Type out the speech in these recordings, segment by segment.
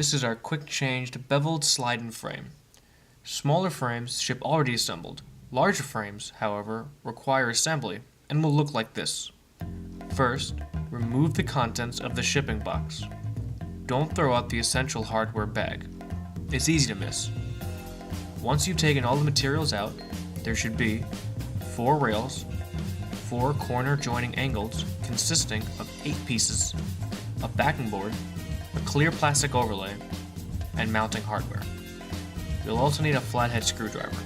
This is our quick changed beveled slide-in frame. Smaller frames ship already assembled. Larger frames, however, require assembly and will look like this. First, remove the contents of the shipping box. Don't throw out the essential hardware bag. It's easy to miss. Once you've taken all the materials out, there should be 4 rails, 4 corner joining angles consisting of 8 pieces, a backing board, a clear plastic overlay, and mounting hardware. You'll also need a flathead screwdriver.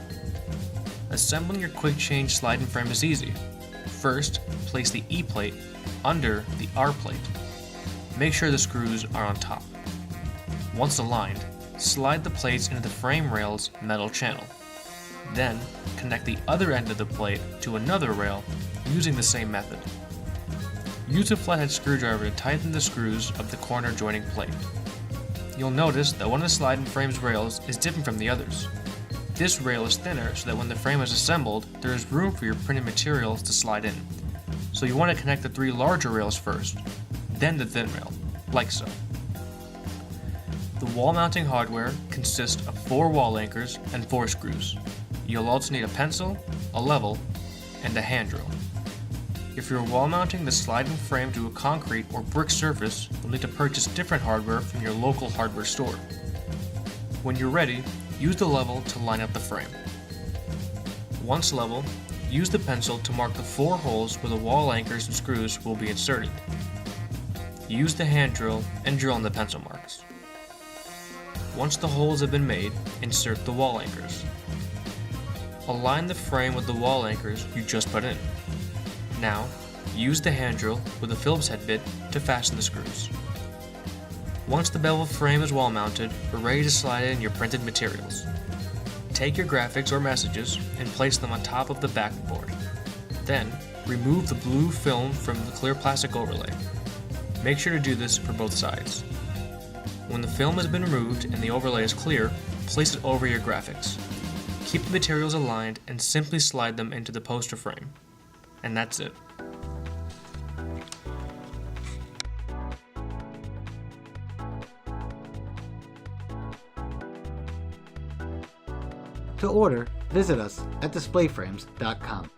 Assembling your quick change slide-in frame is easy. First, place the E plate under the R plate. Make sure the screws are on top. Once aligned, slide the plates into the frame rail's metal channel. Then, connect the other end of the plate to another rail using the same method. Use a flathead screwdriver to tighten the screws of the corner joining plate. You'll notice that one of the slide-in frame's rails is different from the others. This rail is thinner so that when the frame is assembled, there is room for your printed materials to slide in. So you want to connect the 3 larger rails first, then the thin rail, like so. The wall mounting hardware consists of 4 wall anchors and 4 screws. You'll also need a pencil, a level, and a hand drill. If you're wall mounting the slide-in frame to a concrete or brick surface, you'll need to purchase different hardware from your local hardware store. When you're ready, use the level to line up the frame. Once level, use the pencil to mark the 4 holes where the wall anchors and screws will be inserted. Use the hand drill and drill in the pencil marks. Once the holes have been made, insert the wall anchors. Align the frame with the wall anchors you just put in. Now, use the hand drill with a Phillips head bit to fasten the screws. Once the beveled frame is wall mounted, we're ready to slide in your printed materials. Take your graphics or messages and place them on top of the backing board. Then, remove the blue film from the clear plastic overlay. Make sure to do this for both sides. When the film has been removed and the overlay is clear, place it over your graphics. Keep the materials aligned and simply slide them into the poster frame. And that's it. To order, visit us at DisplayFrames.com.